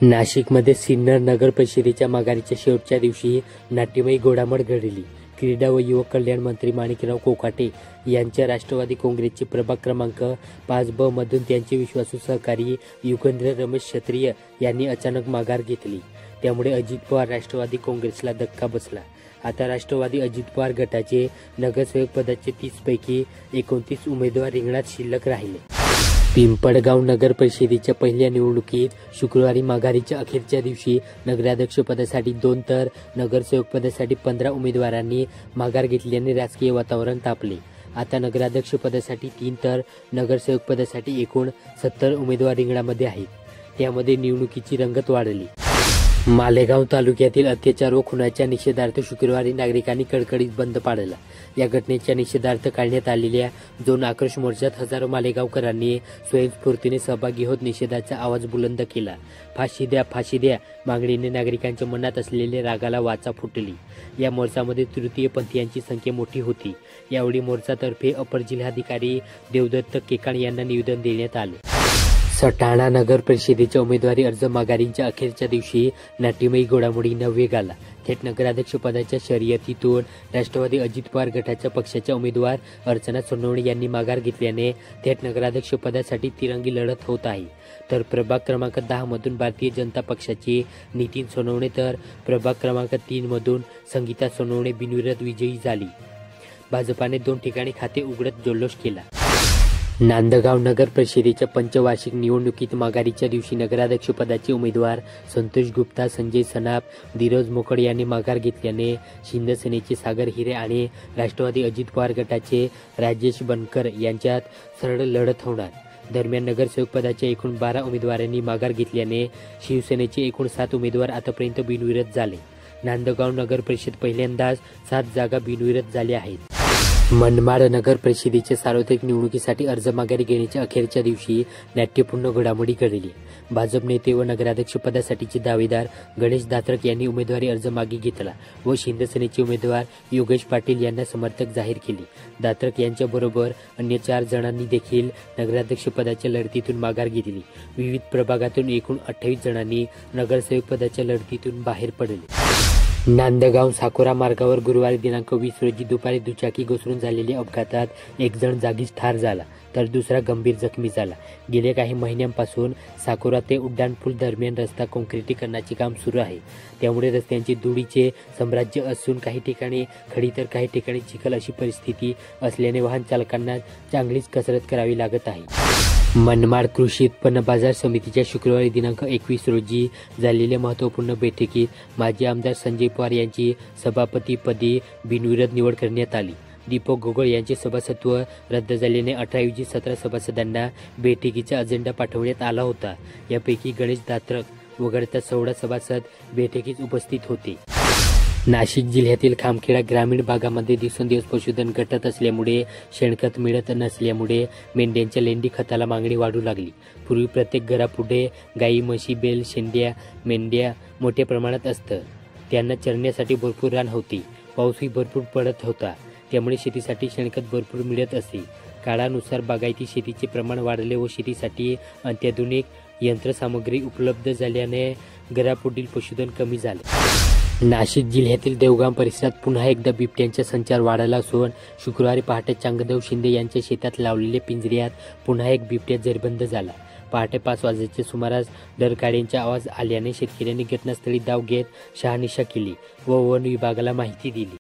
नाशिकमध्ये सिन्नर नगर परिषदेच्या माघारीच्या शेवटच्या दिवशी नाट्यमयी घोडामड घडली. क्रीडा व युवक कल्याण मंत्री माणिकराव कोकाटे यांच्या राष्ट्रवादी काँग्रेसचे प्रभाग क्रमांक 5B मधून त्यांचे विश्वासू सहकारी युगेंद्र रमेश क्षत्रिय यांनी अचानक माघार घेतली. त्यामुळे अजित पवार राष्ट्रवादी काँग्रेसला धक्का बसला. आता राष्ट्रवादी अजित पवार गटाचे नगरसेवक पदाचे 30 पैकी 29 उमेदवार रिंगणात शिल्लक राहिले. पिंपळगाव नगर परिषदेच्या पहिल्या निवडणुकीत शुक्रवारी माघारीच्या अखेरच्या दिवशी नगराध्यक्ष पदासाठी 2 तर नगरसेवक पदासाठी 15 उमेदवारांनी माघार घेतल्याने राजकीय वातावरण तापले. आता नगराध्यक्ष पदासाठी 3 तर नगरसेवक पदासाठी एकूण 70 उमेदवार रिंगणामध्ये आहेत. त्यामध्ये निवडणुकीची रंगत वाढली. मालेगाव तालुक्यातील अत्याचार व खुनाच्या निषेधार्थ शुक्रवारी नागरिकांनी कडकडीत बंद पाडला. या घटनेच्या निषेधार्थ काढण्यात आलेल्या झोन आक्रोश मोर्चात हजारो मालेगावकरांनी स्वयंस्फूर्तीने सहभागी होत निषेधाचा आवाज बुलंद केला. फाशी द्या, फाशी द्या मागणीने नागरिकांच्या मनात असलेल्या रागाला वाचा फुटली. या मोर्चामध्ये तृतीयपंथीयांची संख्या मोठी होती. यावेळी मोर्चातर्फे अपर जिल्हाधिकारी देवदत्त केकाण यांना निवेदन देण्यात आले. सटाणा नगर परिषदेच्या उमेदवारी अर्ज माघारीच्या अखेरच्या दिवशी नाट्यमयी घडामोडींना वेग आला. थेट नगराध्यक्ष पदाच्या शर्यतीतून राष्ट्रवादी अजित पवार गटाच्या पक्षाच्या उमेदवार अर्चना सोनवणे यांनी माघार घेतल्याने थेट नगराध्यक्ष पदासाठी तिरंगी लढत होत आहे. तर प्रभाग क्रमांक 10 मधून भारतीय जनता पक्षाचे नितीन सोनवणे तर प्रभाग क्रमांक 3 मधून संगीता सोनवणे बिनविरोध विजयी झाली. भाजपाने 2 ठिकाणी खाते उघडत जल्लोष केला. नांदगाव नगर परिषदेच्या पंचवार्षिक निवडणुकीत माघारीच्या दिवशी नगराध्यक्ष पदाचे उमेदवार संतोष गुप्ता, संजय सनाप, धीरज मोकड यांनी माघार घेतल्याने शिंदेसेनेचे सागर हिरे आणि राष्ट्रवादी अजित पवार गटाचे राजेश बनकर यांच्यात सरळ लढत होणार. दरम्यान नगरसेवक पदाच्या एकूण 12 उमेदवारांनी माघार घेतल्याने शिवसेनेचे एकूण 7 उमेदवार आतापर्यंत बिनविरोध झाले. नांदगाव नगर परिषद पहिल्यांदाच 7 जागा बिनविरोध झाल्या आहेत. मनमाड नगर परिषदेच्या सार्वत्रिक निवडणुकीसाठी अर्ज माघारी घेण्याच्या अखेरच्या दिवशी नाट्यपूर्ण घडामोडी घडली. भाजप नेते व नगराध्यक्ष पदासाठीचे दावेदार गणेश दात्रक यांनी उमेदवारी अर्ज मागे घेतला व शिंदेसेनेचे उमेदवार योगेश पाटील यांना समर्थक जाहीर केले. दात्रक यांच्याबरोबर अन्य 4 जणांनी देखील नगराध्यक्ष पदाच्या लढतीतून माघार घेतली. विविध प्रभागातून एकूण 28 जणांनी नगरसेवक पदाच्या लढतीतून बाहेर पडले. नांदगाव साकोरा मार्गावर गुरुवारी दिनांक 20 रोजी दुपारी दुचाकी घसरून झालेल्या अपघातात एक जण जागीच ठार झाला तर दुसरा गंभीर जखमी झाला. गेल्या काही महिन्यांपासून साकोरा ते उड्डाणपूल दरम्यान रस्ता काँक्रिटीकरणाचे काम सुरू आहे. त्यामुळे रस्त्यांचे धुळीचे साम्राज्य असून काही ठिकाणी खडी तर काही ठिकाणी चिखल अशी परिस्थिती असल्याने वाहन चालकांना चांगलीच कसरत करावी लागत आहे. मनमाड कृषी उत्पन्न बाजार समितीच्या शुक्रवारी दिनांक 21 रोजी झालेल्या महत्त्वपूर्ण बैठकीत माजी आमदार संजय पवार यांची सभापतीपदी बिनविरोध निवड करण्यात आली. दीपक गोगोळ यांचे सभासदत्व रद्द झाल्याने 18 17 सभासदांना बैठकीचा अजेंडा पाठवण्यात आला होता. यापैकी गणेश दात्रक वगळता 16 सभासद बैठकीत उपस्थित होते. नाशिक जिल्ह्यातील खामखेडा ग्रामीण भागामध्ये दिवसेंदिवस पशुधन घटत असल्यामुळे शेणखत मिळत नसल्यामुळे मेंढ्यांच्या लेंडी खताला मागणी वाढू लागली. पूर्वी प्रत्येक घरापुढे गाई, म्हशी, बैल, शेंड्या, मेंढ्या मोठ्या प्रमाणात असतं. त्यांना चरण्यासाठी भरपूर रान होती. पाऊसही भरपूर पडत होता. त्यामुळे शेतीसाठी शेणखत भरपूर मिळत असे. काळानुसार बागायती शेतीचे प्रमाण वाढले व शेतीसाठी अत्याधुनिक यंत्रसामग्री उपलब्ध झाल्याने घरापुढील पशुधन कमी झाले. नाशिक जिल्ह्यातील देवगाम परिसरात पुन्हा एकदा बिबट्यांचा संचार वाढला असून शुक्रवारी पहाटे चांगदेव शिंदे यांच्या शेतात लावलेल्या पिंजऱ्यात पुन्हा एक बिबट्या जेरबंद झाला. पहाटे 5 वाजेच्या सुमारास डरकाळ्यांचा आवाज आल्याने शेतकऱ्यांनी घटनास्थळी धाव घेत शहानिशा केली व वन विभागाला माहिती दिली.